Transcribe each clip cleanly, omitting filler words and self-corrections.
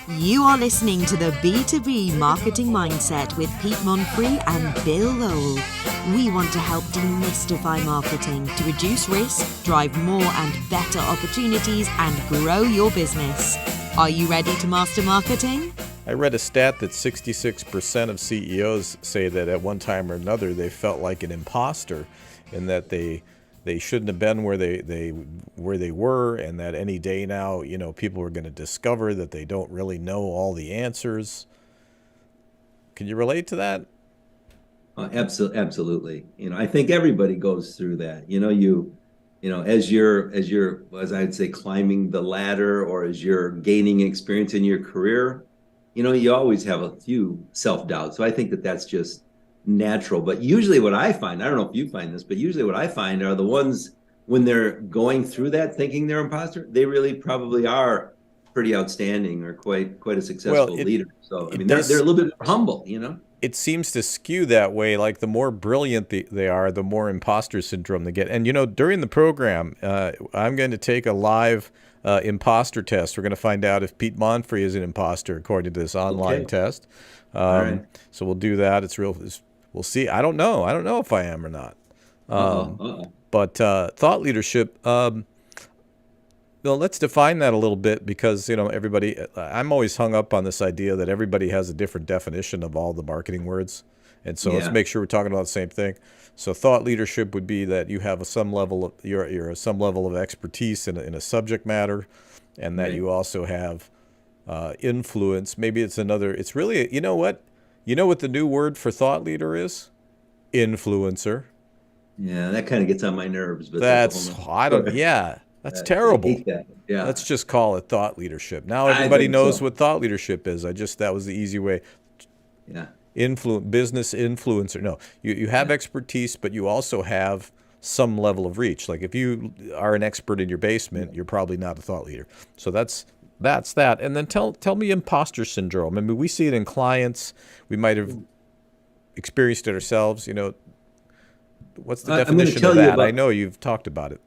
You are listening to the B2B Marketing Mindset with Pete Monfre and Bill Lowell. We want to help demystify marketing to reduce risk, drive more and better opportunities, and grow your business. Are you ready to master marketing? I read a stat that 66% of CEOs say that at one time or another they felt like an imposter, and that they shouldn't have been where they were, and that any day now, people are going to discover that they don't really know all the answers. Can you relate to that? Absolutely. I think everybody goes through that. As I'd say, climbing the ladder, or as you're gaining experience in your career, you always have a few self-doubts. So I think that that's just natural. But usually what I find, I don't know if you find this, but usually what I find are the ones when they're going through that thinking they're imposter, they really probably are pretty outstanding or quite a successful leader. So they're a little bit more humble, It seems to skew that way. Like the more brilliant they are, the more imposter syndrome they get. And during the program, I'm going to take a live imposter test. We're going to find out if Pete Monfre is an imposter according to this online test. All right. So we'll do that. We'll see. I don't know. I don't know if I am or not. But thought leadership. Let's define that a little bit, because everybody. I'm always hung up on this idea that everybody has a different definition of all the marketing words, and so let's make sure we're talking about the same thing. So thought leadership would be that you have some level of expertise in a subject matter, and that you also have influence. Maybe it's really, what the new word for thought leader is? Influencer. Yeah, that kind of gets on my nerves. But that's terrible. I hate that. Yeah. Let's just call it thought leadership. Now everybody knows what thought leadership is. That was the easy way. Yeah. Business influencer. No, you have expertise, but you also have some level of reach. Like if you are an expert in your basement, you're probably not a thought leader. So that's that. And then tell me imposter syndrome. I mean, we see it in clients. We might have experienced it ourselves. What's the definition of that? I know you've talked about it.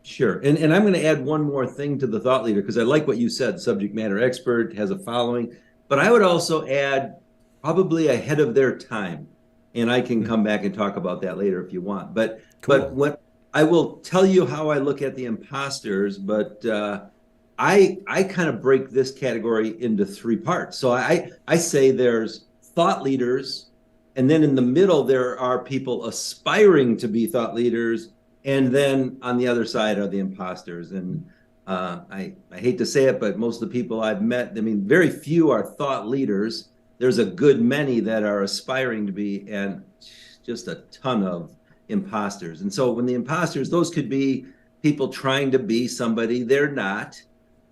Sure. And I'm going to add one more thing to the thought leader, because I like what you said, subject matter expert, has a following. But I would also add probably ahead of their time. And I can come back and talk about that later if you want. But what I will tell you how I look at the imposters, but I kind of break this category into three parts. So I say there's thought leaders, and then in the middle there are people aspiring to be thought leaders, and then on the other side are the imposters. And I hate to say it, but most of the people I've met, very few are thought leaders. There's a good many that are aspiring to be, and just a ton of imposters. And so when the imposters, those could be people trying to be somebody they're not,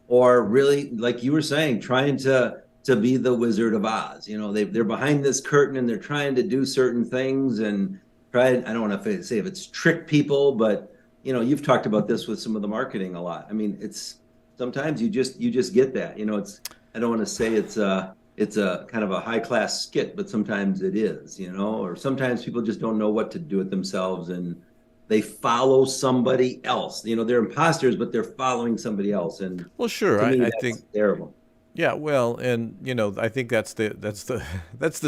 or really, like you were saying, trying to be the Wizard of Oz. They're behind this curtain and they're trying to do certain things and I don't want to say if it's trick people, but you've talked about this with some of the marketing a lot. It's sometimes you just get that. I don't want to say it's a kind of a high class skit, but sometimes it is. Or sometimes people just don't know what to do with themselves and they follow somebody else. They're imposters, but they're following somebody else. And well, sure, I think that's terrible. Yeah, well, and I think that's the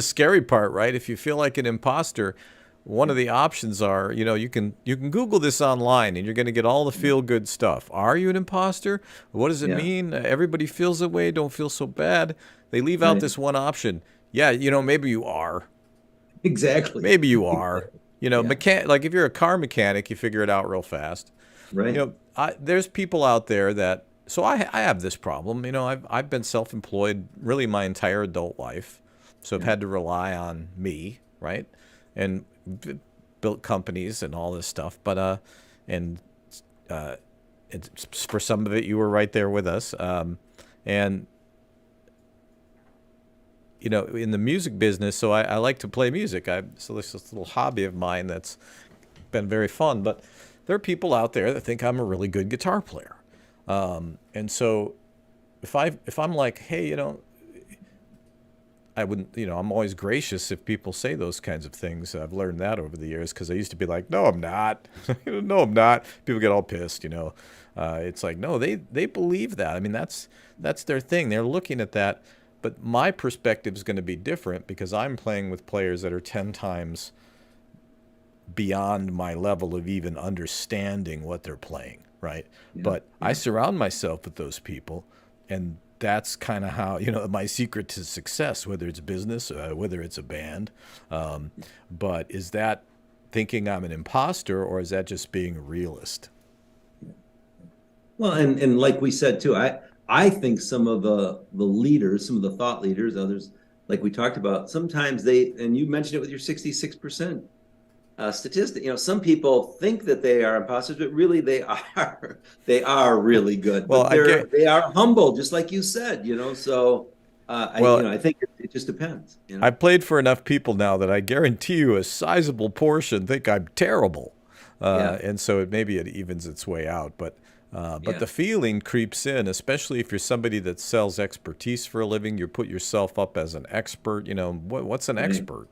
scary part, right? If you feel like an imposter, one of the options are, you can Google this online and you're going to get all the feel-good stuff. Are you an imposter? What does it mean? Everybody feels that way. Don't feel so bad. They leave out this one option. Yeah, maybe you are. Exactly. Maybe you are. Like if you're a car mechanic, you figure it out real fast. Right. There's people out there that. So I have this problem. I've been self-employed really my entire adult life, so I've had to rely on me, right? And built companies and all this stuff. But for some of it, you were right there with us. And in the music business, so I like to play music. So this is a little hobby of mine that's been very fun. But there are people out there that think I'm a really good guitar player. And so if I'm like, hey, I wouldn't, I'm always gracious if people say those kinds of things. I've learned that over the years because I used to be like, no, I'm not. No, I'm not. People get all pissed. It's like, no, they believe that. I mean, that's their thing. They're looking at that. But my perspective is going to be different because I'm playing with players that are 10 times beyond my level of even understanding what they're playing, right? Yeah. But I surround myself with those people, and that's kind of how, my secret to success, whether it's business, whether it's a band. But is that thinking I'm an imposter, or is that just being a realist? Well, and like we said too, I think some of the leaders, some of the thought leaders, others, like we talked about, sometimes and you mentioned it with your 66% statistic. Some people think that they are imposters, but really they are really good. Well, but they are humble, just like you said. So I think it just depends. I played for enough people now that I guarantee you a sizable portion think I'm terrible, and so maybe it evens its way out. But the feeling creeps in, especially if you're somebody that sells expertise for a living. You put yourself up as an expert. What's an expert?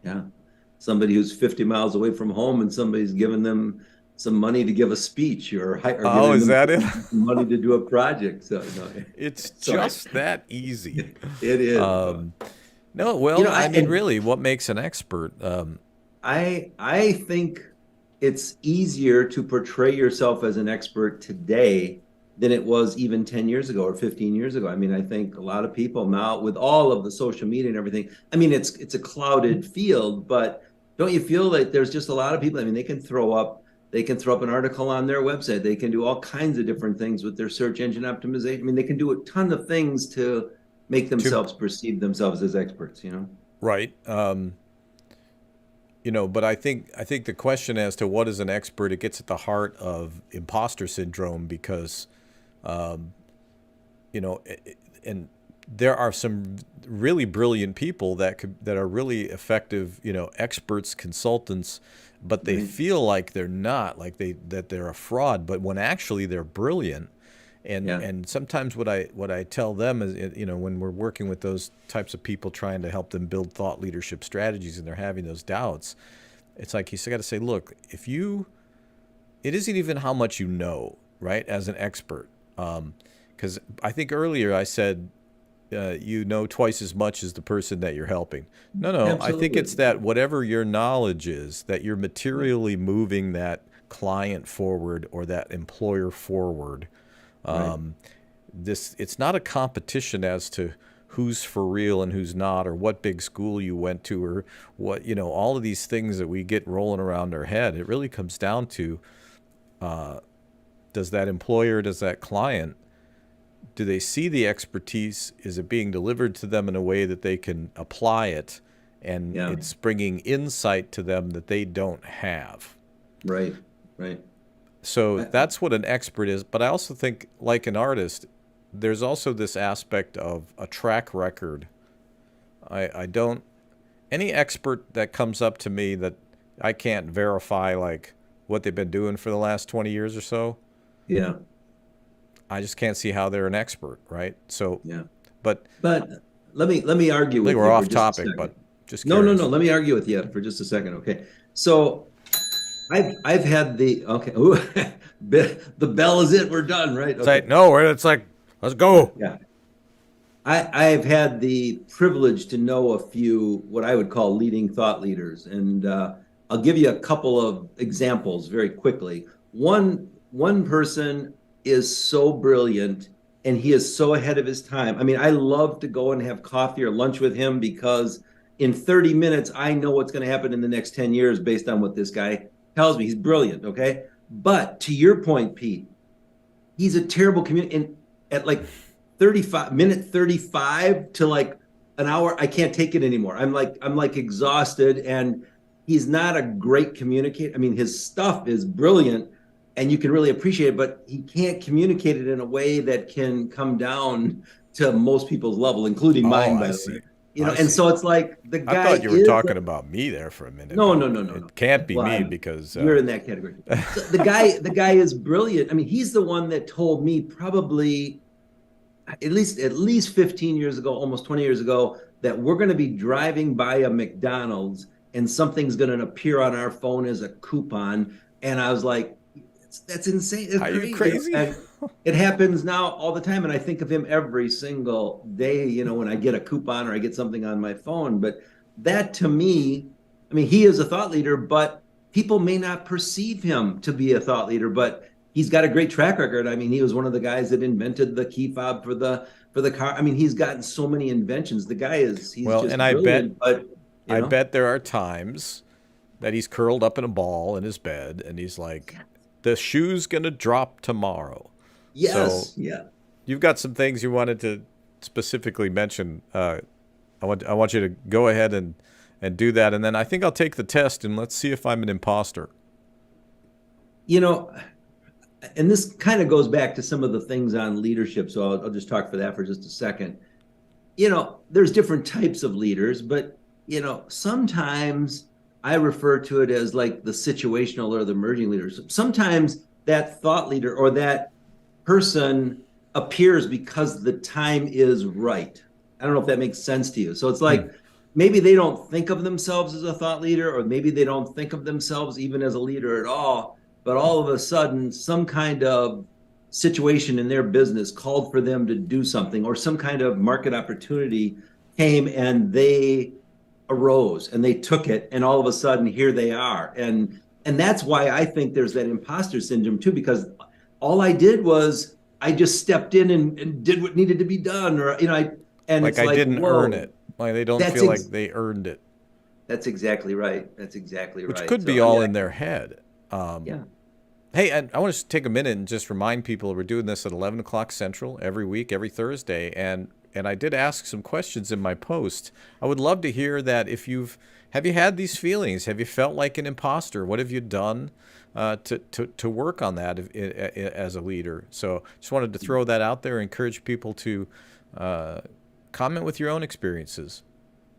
Yeah. Somebody who's 50 miles away from home and somebody's giving them some money to give a speech or is that it? Money to do a project. So it's just that easy. It is. No, well, I mean, really, what makes an expert? I think it's easier to portray yourself as an expert today than it was even 10 years ago or 15 years ago. I mean, I think a lot of people now, with all of the social media and everything, I mean, it's a clouded field, but don't you feel like there's just a lot of people? I mean, they can throw up an article on their website. They can do all kinds of different things with their search engine optimization. I mean, they can do a ton of things to make themselves perceive themselves as experts, Right. But I think the question as to what is an expert, it gets at the heart of imposter syndrome because, and there are some really brilliant people that are really effective, experts, consultants, but they feel like they're not, like that they're a fraud, but when actually they're brilliant. And sometimes what I tell them is, when we're working with those types of people, trying to help them build thought leadership strategies, and they're having those doubts, it's like you got to say, look, it isn't even how much you know, right, as an expert. Because I think earlier I said, you know twice as much as the person that you're helping. No, absolutely. I think it's that whatever your knowledge is, that you're materially moving that client forward or that employer forward. It's not a competition as to who's for real and who's not, or what big school you went to, or what, all of these things that we get rolling around our head. It really comes down to, does that employer, does that client, do they see the expertise? Is it being delivered to them in a way that they can apply it, and it's bringing insight to them that they don't have? Right. So that's what an expert is. But I also think, like an artist, there's also this aspect of a track record. Any expert that comes up to me that I can't verify, like, what they've been doing for the last 20 years or so. Yeah. I just can't see how they're an expert, right? So, but let me argue with you. We're off topic, but just curious. No. Let me argue with you for just a second, okay? So, I've had the the bell is it. We're done, right? Okay. It's like let's go. Yeah. I've had the privilege to know a few what I would call leading thought leaders, and I'll give you a couple of examples very quickly. One person is so brilliant, and he is so ahead of his time. I mean, I love to go and have coffee or lunch with him because in 30 minutes, I know what's going to happen in the next 10 years based on what this guy tells me. He's brilliant, okay? But to your point, Pete, he's a terrible communicator. At like 35 to like an hour, I can't take it anymore. I'm like exhausted, and he's not a great communicator. I mean, his stuff is brilliant, and you can really appreciate it, but he can't communicate it in a way that can come down to most people's level, including mine, by the way. And so it's like the guy. I thought you were talking about me there for a minute. No. It can't be me because you're in that category. So the guy is brilliant. I mean, he's the one that told me probably, at least 15 years ago, almost 20 years ago, that we're going to be driving by a McDonald's and something's going to appear on our phone as a coupon. And I was like, that's insane. It's Are crazy. you crazy? And it happens now all the time. And I think of him every single day, when I get a coupon or I get something on my phone. But that to me, I mean, he is a thought leader, but people may not perceive him to be a thought leader, but he's got a great track record. I mean, he was one of the guys that invented the key fob for the car. I mean, he's gotten so many inventions. The guy he's well, just and brilliant, I bet there are times that he's curled up in a ball in his bed and he's like, the shoe's going to drop tomorrow. Yes. So yeah. You've got some things you wanted to specifically mention. I want you to go ahead and do that. And then I think I'll take the test and let's see if I'm an imposter. And this kind of goes back to some of the things on leadership. So I'll just talk for that for just a second. There's different types of leaders, but, sometimes I refer to it as like the situational or the emerging leaders. Sometimes that thought leader or that person appears because the time is right. I don't know if that makes sense to you. So it's like, maybe they don't think of themselves as a thought leader, or maybe they don't think of themselves even as a leader at all. But all of a sudden, some kind of situation in their business called for them to do something, or some kind of market opportunity came and they arose and they took it, and all of a sudden here they are. And that's why I think there's that imposter syndrome too, because all I did was I just stepped in and did what needed to be done, or I didn't earn it. Like they don't feel like they earned it. That's exactly right. Which could be all in their head. Yeah. Hey, I want to take a minute and just remind people we're doing this at 11 o'clock Central every week, every Thursday. And I did ask some questions in my post. I would love to hear that. Have you had these feelings? Have you felt like an imposter? What have you done to work on that as a leader? So just wanted to throw that out there, encourage people to comment with your own experiences.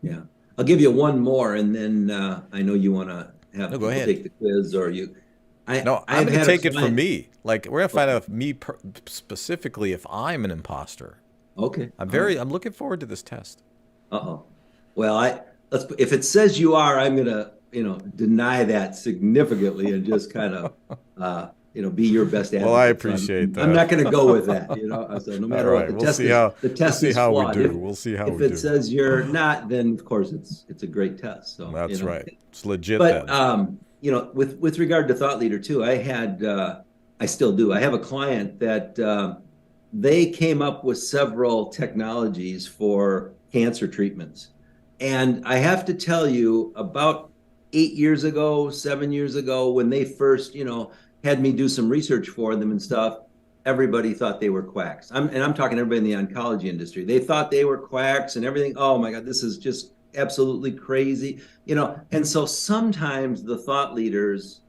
Yeah. I'll give you one more, and then I know you want to have people take the quiz, or you. I'm going to take it from me. Like, we're going to find out specifically if I'm an imposter. Okay. I'm looking forward to this test. Well, if it says you are, I'm going to, deny that significantly and just kind of, be your best advocate. Well, I appreciate that. I'm not going to go with that. So no matter what, the test is flawed. We'll see how we do. If it says you're not, then of course it's a great test. So that's right. It's legit. But with regard to thought leader too, I still do. I have a client that they came up with several technologies for cancer treatments, and I have to tell you, about 7 years ago, when they first, had me do some research for them and stuff, everybody thought they were quacks. I'm talking everybody in the oncology industry. They thought they were quacks and everything. Oh my God, this is just absolutely crazy, And so sometimes the thought leaders,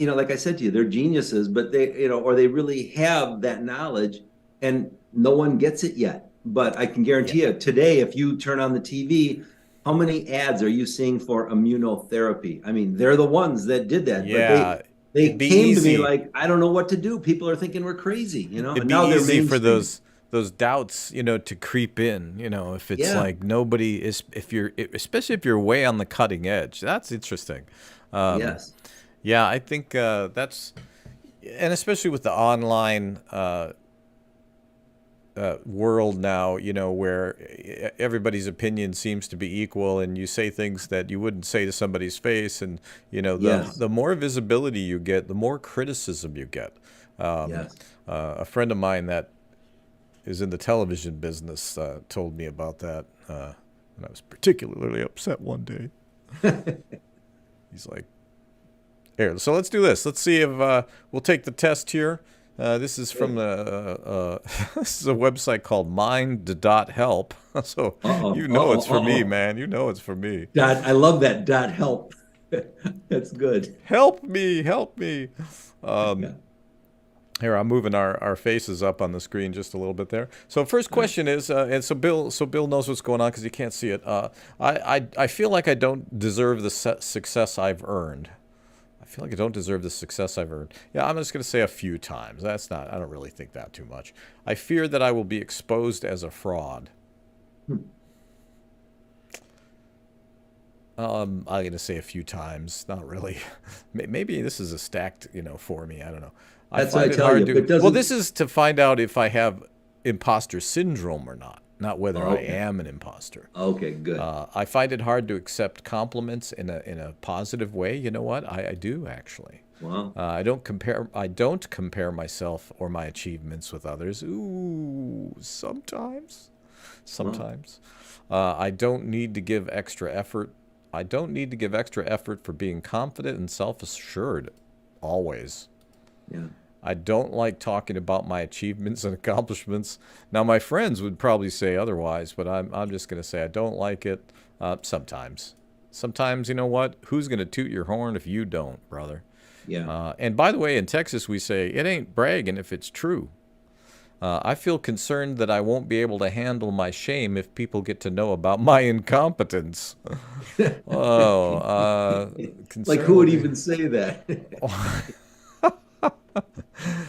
like I said to you, they're geniuses, but they, or they really have that knowledge, and no one gets it yet. But I can guarantee you today, if you turn on the TV, how many ads are you seeing for immunotherapy? I mean, they're the ones that did that. Yeah. But they came to me like, I don't know what to do. People are thinking we're crazy, It'd be easy for those doubts, to creep in, if it's like nobody is, especially if you're way on the cutting edge. That's interesting. Yes. Yeah, I think that's, and especially with the online world now, where everybody's opinion seems to be equal, and you say things that you wouldn't say to somebody's face, and the more visibility you get, the more criticism you get. A friend of mine that is in the television business told me about that, and I was particularly upset one day. He's like, "Here, so let's do this. Let's see if we'll take the test here." This is from this is a website called mind.help. So it's for me, man. It's for me. I love that .help. That's good. Help me. Here, I'm moving our faces up on the screen just a little bit there. So first question is, and so Bill knows what's going on because he can't see it. I feel like I don't deserve the success I've earned. I feel like I don't deserve the success I've earned. Yeah, I'm just going to say a few times. That's not, I don't really think that too much. I fear that I will be exposed as a fraud. I'm going to say a few times. Not really. Maybe this is a stacked, for me. I don't know. That's what I tell you. Well, this is to find out if I have imposter syndrome or not whether I am an imposter. Okay, good. I find it hard to accept compliments in a positive way. You know what? I do actually. Wow. I don't compare myself or my achievements with others. Ooh, sometimes. I don't need to give extra effort. I don't need to give extra effort for being confident and self-assured. Always. Yeah. I don't like talking about my achievements and accomplishments. Now, my friends would probably say otherwise, but I'm just going to say I don't like it sometimes. Sometimes, you know what? Who's going to toot your horn if you don't, brother? Yeah. And by the way, in Texas, we say it ain't bragging if it's true. I feel concerned that I won't be able to handle my shame if people get to know about my incompetence. Like who would even say that?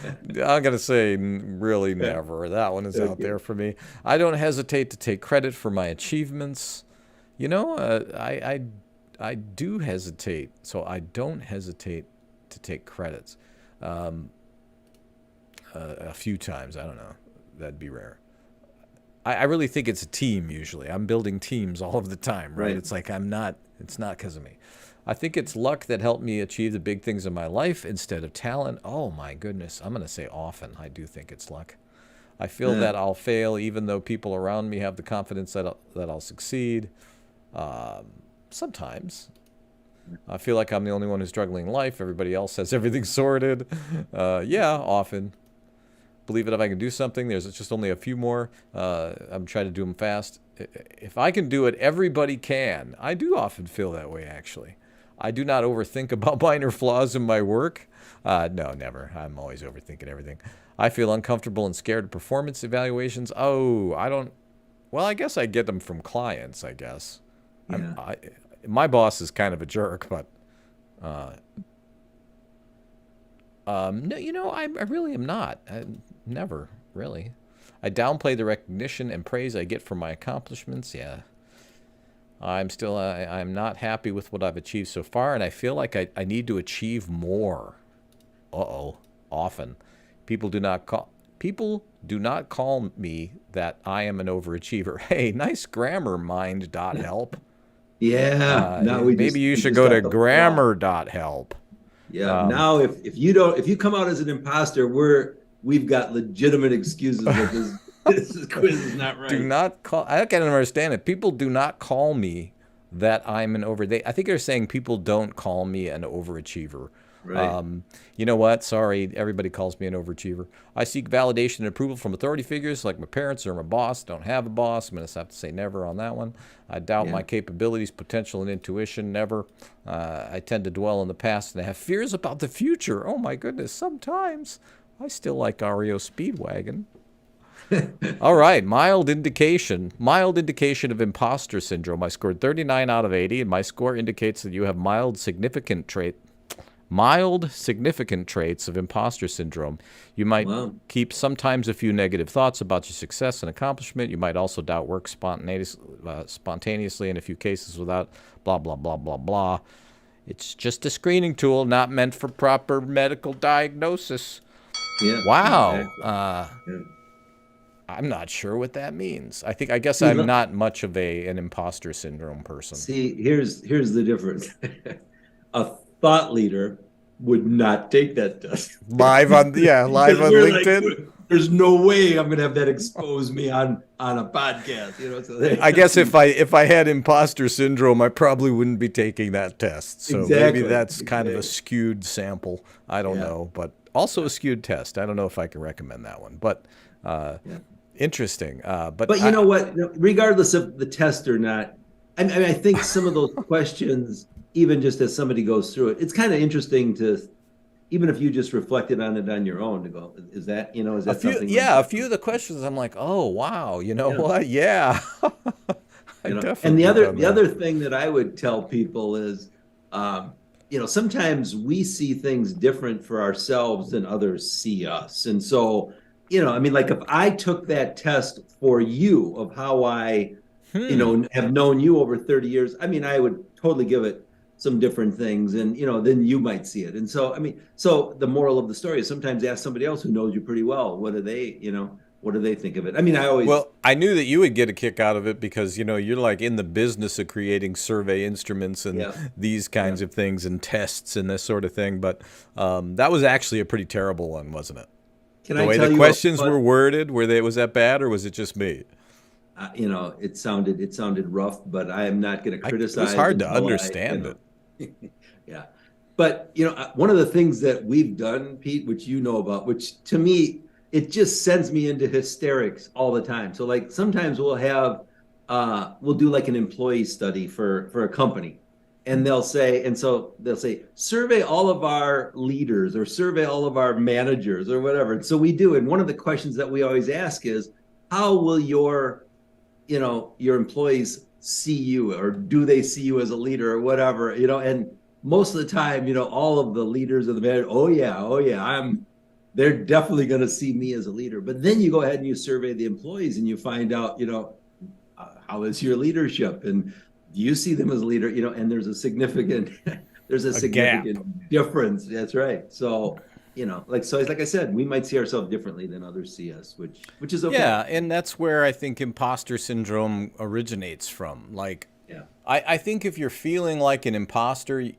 I'm going to say really never. That one is out there for me. I don't hesitate to take credit for my achievements. I do hesitate, so I don't hesitate to take credits. A few times, I don't know. That'd be rare. I really think it's a team usually. I'm building teams all of the time, right? It's like it's not because of me. I think it's luck that helped me achieve the big things in my life instead of talent. Oh my goodness. I'm going to say often. I do think it's luck. I feel that I'll fail even though people around me have the confidence that I'll succeed. Sometimes. I feel like I'm the only one who's struggling in life. Everybody else has everything sorted. Yeah, often. Believe it if I can do something. There's just only a few more. I'm trying to do them fast. If I can do it, everybody can. I do often feel that way, actually. I do not overthink about minor flaws in my work. No, never. I'm always overthinking everything. I feel uncomfortable and scared of performance evaluations. Oh, I don't. Well, I guess I get them from clients, I guess. Yeah. My boss is kind of a jerk, but no, I really am not. Never, really. I downplay the recognition and praise I get for my accomplishments. Yeah. I'm not happy with what I've achieved so far, and I feel like I need to achieve more. Often. People do not call me that I am an overachiever. Hey, nice grammar, mind.help. Yeah. Maybe you should go to grammar.help. Yeah. Now, if you come out as an imposter, we've got legitimate excuses that this quiz is not right. I can't understand it. People do not call me that I'm an I think they're saying people don't call me an overachiever. Right. You know what? Sorry, everybody calls me an overachiever. I seek validation and approval from authority figures like my parents or my boss. Don't have a boss. I'm going to have to say never on that one. I doubt my capabilities, potential, and intuition. Never. I tend to dwell in the past and I have fears about the future. Oh my goodness. Sometimes I still like REO Speedwagon. All right, mild indication of imposter syndrome. I scored 39 out of 80, and my score indicates that you have mild significant traits of imposter syndrome. You might keep sometimes a few negative thoughts about your success and accomplishment. You might also doubt work spontaneously in a few cases without blah, blah, blah, blah, blah. It's just a screening tool, not meant for proper medical diagnosis. Yeah. Wow. Exactly. I'm not sure what that means. I guess I'm not much of an imposter syndrome person. See, here's the difference. A thought leader would not take that test. Live on LinkedIn. Like, there's no way I'm going to have that expose me on a podcast. So I guess if I had imposter syndrome, I probably wouldn't be taking that test. So maybe that's kind of a skewed sample. I don't know, but also a skewed test. I don't know if I can recommend that one, but interesting. But you know what? Regardless of the test or not, I think some of those questions, even just as somebody goes through it, it's kind of interesting to, even if you just reflected on it on your own, to go, is that something? Yeah, a few of the questions I'm like, oh wow, what? Yeah. And the other thing that I would tell people is, sometimes we see things different for ourselves than others see us. And so, I mean, like if I took that test for you of how I, have known you over 30 years, I mean, I would totally give it some different things and, then you might see it. And so, I mean, so the moral of the story is sometimes ask somebody else who knows you pretty well. What do they think of it? I mean, Well, I knew that you would get a kick out of it because, you're like in the business of creating survey instruments and these kinds of things and tests and this sort of thing. But that was actually a pretty terrible one, wasn't it? Can the I way tell the you questions were worded, was that bad or was it just me? It sounded rough, but I am not going to criticize. It was hard to understand it. Yeah. But, one of the things that we've done, Pete, which you know about, which to me, it just sends me into hysterics all the time. So like sometimes we'll do like an employee study for a company, and they'll say, survey all of our leaders or survey all of our managers or whatever. And so we do. And one of the questions that we always ask is, how will your employees see you, or do they see you as a leader or whatever, and most of the time, all of the leaders of the manager, oh yeah, they're definitely going to see me as a leader. But then you go ahead and you survey the employees and you find out, how is your leadership, and do you see them as a leader, and there's a significant difference. That's right. So, like I said, we might see ourselves differently than others see us, which is okay. Yeah, and that's where I think imposter syndrome originates from. Like, I think if you're feeling like an imposter,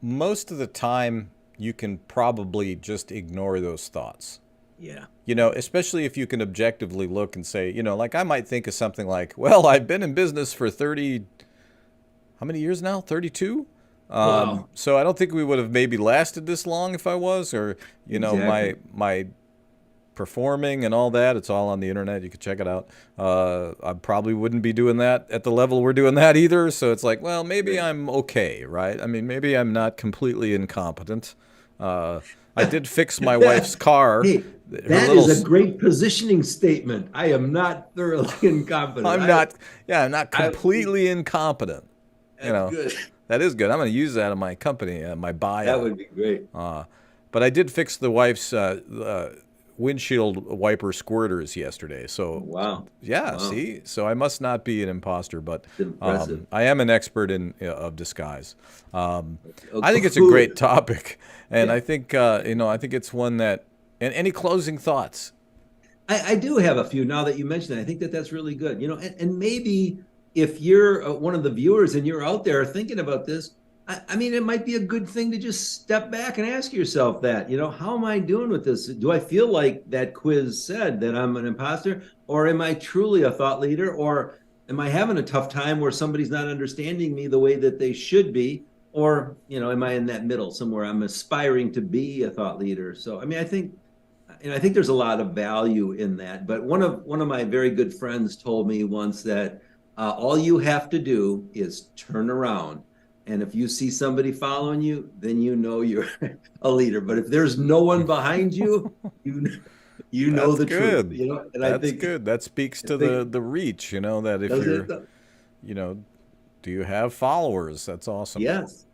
most of the time you can probably just ignore those thoughts. Yeah. Especially if you can objectively look and say, like I might think of something like, well, I've been in business for how many years now? 32? Wow. So I don't think we would have maybe lasted this long if I was, or, Exactly. my performing and all that. It's all on the internet. You can check it out. I probably wouldn't be doing that at the level we're doing that either. So it's like, well, maybe I'm okay, right? I mean, maybe I'm not completely incompetent. I did fix my wife's car. Hey, that is a great positioning statement. I am not thoroughly incompetent. I'm not completely incompetent. Good. That is good. I'm going to use that in my company, my bio. That would be great. But I did fix the wife's windshield wiper squirters yesterday. So wow. See, so I must not be an imposter, but impressive. I am an expert of disguise. I think it's a great topic, and I think I think it's one that. And any closing thoughts? I do have a few now that you mentioned it. I think that's really good. And maybe if you're one of the viewers and you're out there thinking about this, I mean, it might be a good thing to just step back and ask yourself that, how am I doing with this? Do I feel like that quiz said that I'm an imposter, or am I truly a thought leader, or am I having a tough time where somebody's not understanding me the way that they should be? Or, am I in that middle somewhere? I'm aspiring to be a thought leader. So, I mean, I think there's a lot of value in that. But one of my very good friends told me once that all you have to do is turn around. And if you see somebody following you, then you're a leader. But if there's no one behind you, you know the good. truth. And that's good. That speaks to the reach. That if you're, do you have followers? That's awesome. Yes.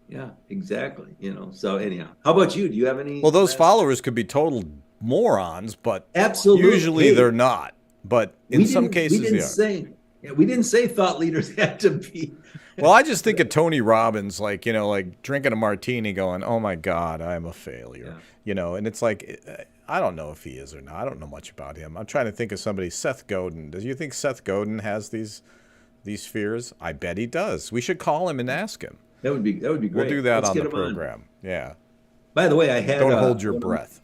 Yeah, exactly. So anyhow, how about you? Do you have any? Well, those followers could be total morons, but absolutely, usually they're not. But in some cases, we didn't say thought leaders had to be. Well, I just think of Tony Robbins, like drinking a martini, going, "Oh my God, I'm a failure," and it's like, I don't know if he is or not. I don't know much about him. I'm trying to think of somebody. Seth Godin. Do you think Seth Godin has these fears? I bet he does. We should call him and ask him. That would be great. We'll do that on the program. Yeah. By the way, I had don't hold your breath.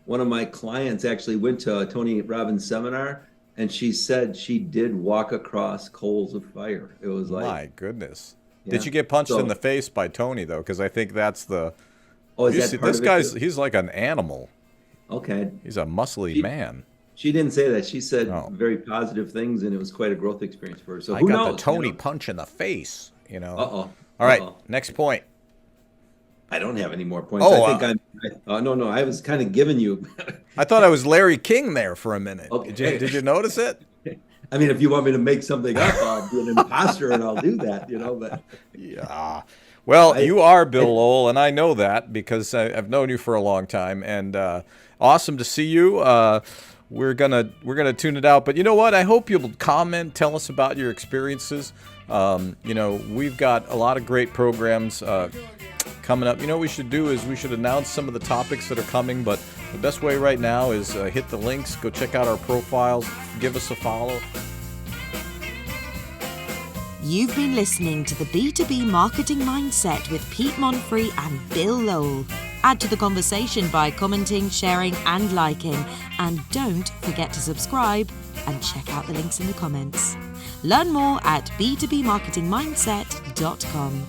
One of my clients actually went to a Tony Robbins seminar, and she said she did walk across coals of fire. It was like, my goodness. Yeah. Did you get punched in the face by Tony though? Because I think that's the. Oh, is that part this guy's? He's like an animal. Okay. He's a muscly man. She didn't say that. She said very positive things, and it was quite a growth experience for her. So I who got knows? the Tony punch in the face. Uh-oh. All right, next point. I don't have any more points. Oh, I think no. I was kind of giving you. I thought I was Larry King there for a minute. Okay. Did you notice it? I mean, if you want me to make something up, I'll be an imposter and I'll do that, But yeah. Well, you are Bill Lowell, and I know that because I've known you for a long time, and awesome to see you. We're gonna tune it out, but you know what? I hope you'll comment, tell us about your experiences. We've got a lot of great programs coming up. You know what we should do is we should announce some of the topics that are coming, but the best way right now is hit the links, go check out our profiles, give us a follow. You've been listening to the B2B Marketing Mindset with Pete Monfre and Bill Lowell. Add to the conversation by commenting, sharing, and liking. And don't forget to subscribe and check out the links in the comments. Learn more at b2bmarketingmindset.com.